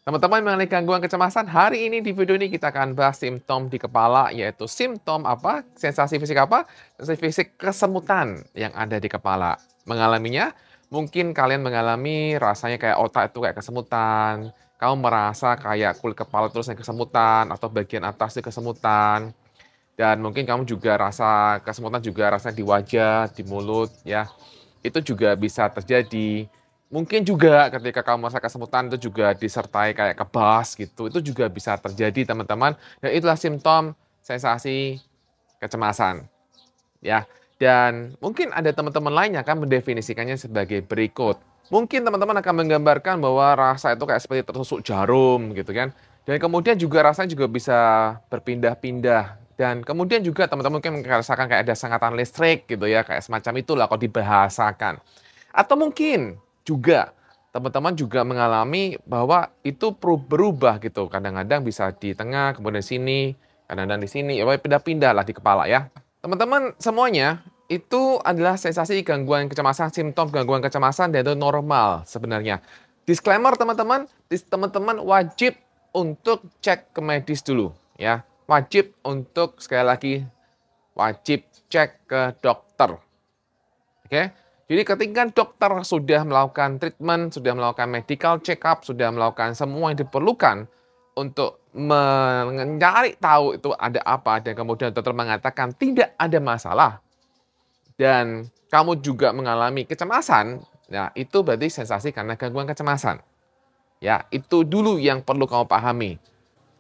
Teman-teman mengenai gangguan kecemasan, hari ini di video ini kita akan bahas simptom di kepala, yaitu simptom apa? Sensasi fisik apa? Sensasi fisik kesemutan yang ada di kepala. Mengalaminya, mungkin kalian mengalami rasanya kayak otak itu kayak kesemutan, kamu merasa kayak kulit kepala terus yang kesemutan, atau bagian atas itu kesemutan, dan mungkin kamu juga rasa kesemutan juga rasanya di wajah, di mulut, ya. Itu juga bisa terjadi. Mungkin juga ketika kamu merasa kesemutan itu juga disertai kayak kebas gitu, itu juga bisa terjadi teman-teman, dan itulah simptom sensasi kecemasan, ya. Dan mungkin ada teman-teman lainnya akan mendefinisikannya sebagai berikut. Mungkin teman-teman akan menggambarkan bahwa rasa itu kayak seperti tertusuk jarum gitu kan, dan kemudian juga rasanya juga bisa berpindah-pindah, dan kemudian juga teman-teman mungkin merasakan kayak ada sengatan listrik gitu ya, kayak semacam itulah kalau dibahasakan. Atau mungkin juga teman-teman juga mengalami bahwa itu berubah gitu, kadang-kadang bisa di tengah, kemudian di sini, kadang-kadang di sini, ya pindah-pindah lah di kepala ya. Teman-teman semuanya itu adalah sensasi gangguan kecemasan, simptom gangguan kecemasan dan itu normal sebenarnya. Disclaimer teman-teman, teman-teman wajib untuk cek ke medis dulu ya. Wajib untuk sekali lagi wajib cek ke dokter. Oke. Jadi ketika dokter sudah melakukan treatment, sudah melakukan medical check up, sudah melakukan semua yang diperlukan untuk mencari tahu itu ada apa dan kemudian dokter mengatakan tidak ada masalah dan kamu juga mengalami kecemasan, ya itu berarti sensasi karena gangguan kecemasan. Ya, itu dulu yang perlu kamu pahami.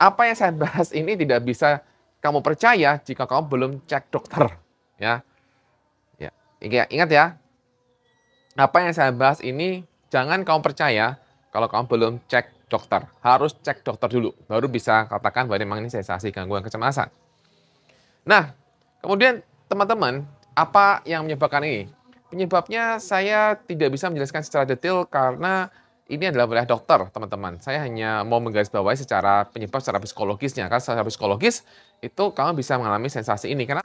Apa yang saya bahas ini tidak bisa kamu percaya jika kamu belum cek dokter, ya. Ya, ingat ya, apa yang saya bahas ini jangan kamu percaya kalau kamu belum cek dokter. Harus cek dokter dulu, baru bisa katakan bahwa memang ini sensasi gangguan kecemasan. Nah, kemudian teman-teman, apa yang menyebabkan ini? Penyebabnya saya tidak bisa menjelaskan secara detail karena ini adalah wilayah dokter, teman-teman. Saya hanya mau menggarisbawahi secara penyebab secara psikologisnya. Karena secara psikologis itu kamu bisa mengalami sensasi ini karena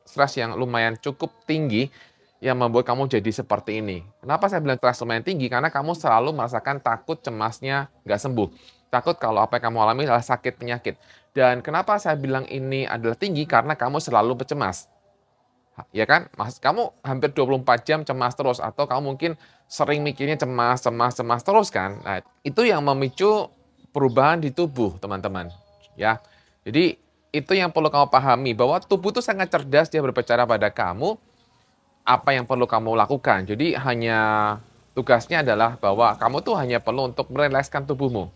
stres yang lumayan cukup tinggi yang membuat kamu jadi seperti ini. Kenapa saya bilang stres lumayan tinggi? Karena kamu selalu merasakan takut cemasnya nggak sembuh. Takut kalau apa yang kamu alami adalah sakit penyakit. Dan kenapa saya bilang ini adalah tinggi? Karena kamu selalu bercemas. Ya kan? Kamu hampir 24 jam cemas terus. Atau kamu mungkin sering mikirnya cemas, cemas, cemas terus kan? Nah, itu yang memicu perubahan di tubuh, teman-teman. Ya, jadi itu yang perlu kamu pahami. Bahwa tubuh itu sangat cerdas, dia berbicara pada kamu apa yang perlu kamu lakukan. Jadi hanya tugasnya adalah bahwa kamu tuh hanya perlu untuk merilekskan tubuhmu.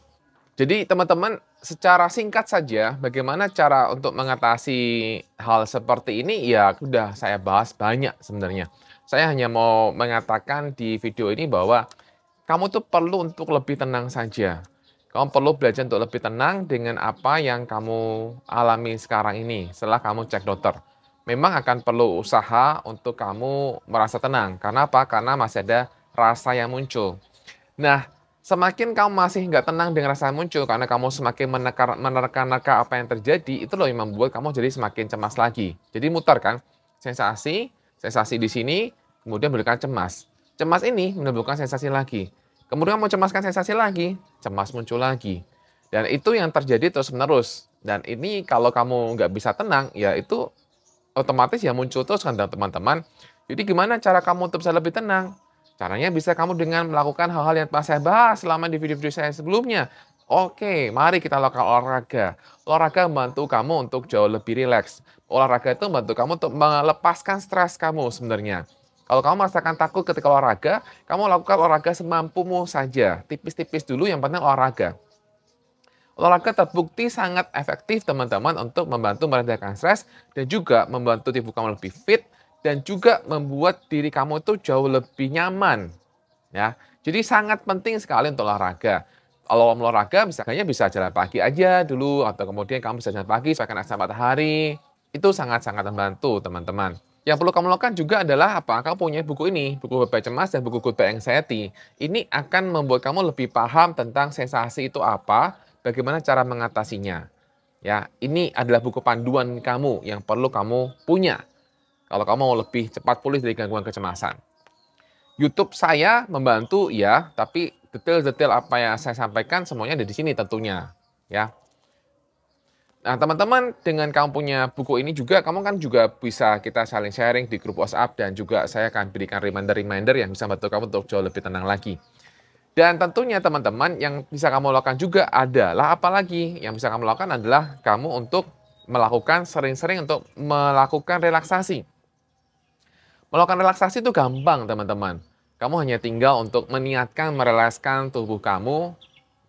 Jadi teman-teman secara singkat saja bagaimana cara untuk mengatasi hal seperti ini ya sudah saya bahas banyak sebenarnya. Saya hanya mau mengatakan di video ini bahwa kamu tuh perlu untuk lebih tenang saja. Kamu perlu belajar untuk lebih tenang dengan apa yang kamu alami sekarang ini setelah kamu cek dokter. Memang akan perlu usaha untuk kamu merasa tenang. Karena apa? Karena masih ada rasa yang muncul. Nah, semakin kamu masih nggak tenang dengan rasa yang muncul karena kamu semakin menerka-nerka apa yang terjadi, itu loh yang membuat kamu jadi semakin cemas lagi. Jadi muter kan, sensasi, sensasi di sini, kemudian menimbulkan cemas. Cemas ini menimbulkan sensasi lagi. Kemudian mau cemaskan sensasi lagi, cemas muncul lagi. Dan itu yang terjadi terus-menerus. Dan ini kalau kamu nggak bisa tenang, ya itu otomatis ya muncul terus kan teman-teman. Jadi gimana cara kamu untuk bisa lebih tenang? Caranya bisa kamu dengan melakukan hal-hal yang telah saya bahas selama di video-video saya sebelumnya. Oke, mari kita lakukan olahraga. Olahraga membantu kamu untuk jauh lebih rileks. Olahraga itu membantu kamu untuk melepaskan stres kamu sebenarnya. Kalau kamu merasakan takut ketika olahraga, kamu lakukan olahraga semampumu saja. Tipis-tipis dulu, yang penting olahraga. Olahraga terbukti sangat efektif teman-teman untuk membantu meredakan stres dan juga membantu tubuh kamu lebih fit dan juga membuat diri kamu itu jauh lebih nyaman. Ya, jadi sangat penting sekali untuk olahraga. Kalau mau olahraga misalnya bisa jalan pagi aja dulu atau kemudian kamu bisa jalan pagi supaya kena sinar matahari. Itu sangat-sangat membantu teman-teman. Yang perlu kamu lakukan juga adalah apa? Kamu punya buku ini, buku Beban Cemas dan buku Goodbye Anxiety. Ini akan membuat kamu lebih paham tentang sensasi itu apa, bagaimana cara mengatasinya. Ya, ini adalah buku panduan kamu yang perlu kamu punya kalau kamu mau lebih cepat pulih dari gangguan kecemasan. YouTube saya membantu ya, tapi detail-detail apa yang saya sampaikan semuanya ada di sini tentunya, ya. Nah, teman-teman, dengan kamu punya buku ini juga, kamu kan juga bisa kita saling sharing di grup WhatsApp dan juga saya akan berikan reminder-reminder yang bisa bantu kamu untuk jauh lebih tenang lagi. Dan tentunya teman-teman yang bisa kamu lakukan juga adalah apalagi yang bisa kamu lakukan adalah kamu untuk melakukan sering-sering untuk melakukan relaksasi. Melakukan relaksasi itu gampang, teman-teman. Kamu hanya tinggal untuk meniatkan merilekskan tubuh kamu,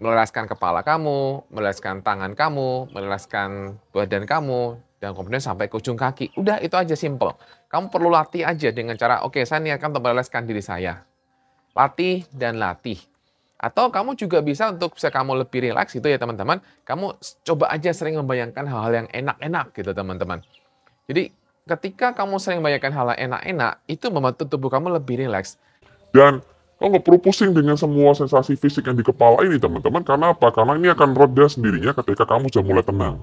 merilekskan kepala kamu, merilekskan tangan kamu, merilekskan badan kamu, dan kemudian sampai ke ujung kaki. Udah, itu aja simple. Kamu perlu latih aja dengan cara, oke, saya niatkan untuk merilekskan diri saya. Latih dan latih. Atau kamu juga bisa untuk bisa kamu lebih rileks gitu ya teman-teman, kamu coba aja sering membayangkan hal-hal yang enak-enak gitu teman-teman. Jadi ketika kamu sering membayangkan hal yang enak-enak, itu membantu tubuh kamu lebih rileks. Dan kamu nggak perlu pusing dengan semua sensasi fisik yang di kepala ini teman-teman. Karena apa? Karena ini akan reda sendirinya ketika kamu sudah mulai tenang.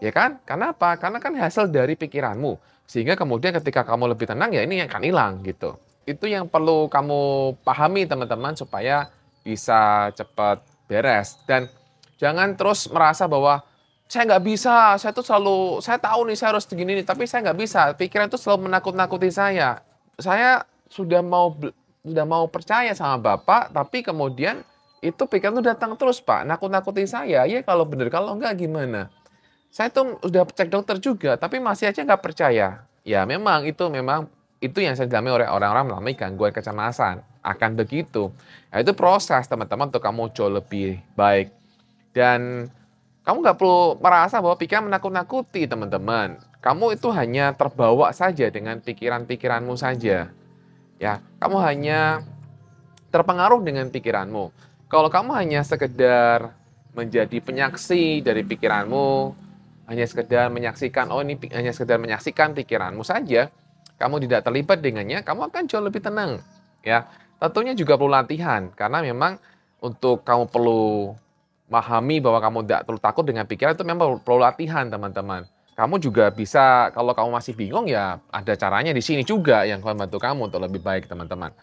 Ya kan? Karena apa? Karena kan hasil dari pikiranmu. Sehingga kemudian ketika kamu lebih tenang, ya ini akan hilang gitu. Itu yang perlu kamu pahami teman-teman supaya bisa cepat beres. Dan jangan terus merasa bahwa saya nggak bisa, saya tuh selalu, saya tahu nih saya harus begini nih, tapi saya nggak bisa. Pikiran itu selalu menakut-nakuti saya. Saya sudah mau percaya sama Bapak, tapi kemudian itu pikiran itu datang terus Pak, nakut-nakuti saya. Ya kalau benar, kalau enggak gimana? Saya tuh udah cek dokter juga, tapi masih aja nggak percaya. Ya memang itu yang saya alami oleh orang-orang mengalami gangguan kecemasan. Akan begitu. Nah, itu proses teman-teman untuk kamu jauh lebih baik. Dan kamu nggak perlu merasa bahwa pikiran menakut-nakuti teman-teman. Kamu itu hanya terbawa saja dengan pikiran-pikiranmu saja. Ya, kamu hanya terpengaruh dengan pikiranmu. Kalau kamu hanya sekedar menjadi penyaksi dari pikiranmu, hanya sekedar menyaksikan, oh ini hanya sekedar menyaksikan pikiranmu saja, kamu tidak terlibat dengannya, kamu akan jauh lebih tenang. Ya, tentunya juga perlu latihan, karena memang untuk kamu perlu memahami bahwa kamu tidak perlu takut dengan pikiran itu memang perlu latihan teman-teman. Kamu juga bisa, kalau kamu masih bingung ya ada caranya di sini juga yang akan membantu kamu untuk lebih baik teman-teman.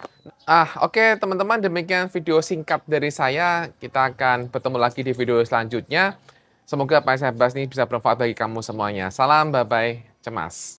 Oke teman-teman, demikian video singkat dari saya. Kita akan bertemu lagi di video selanjutnya. Semoga apa yang saya bahas ini bisa bermanfaat bagi kamu semuanya. Salam, bye-bye, cemas.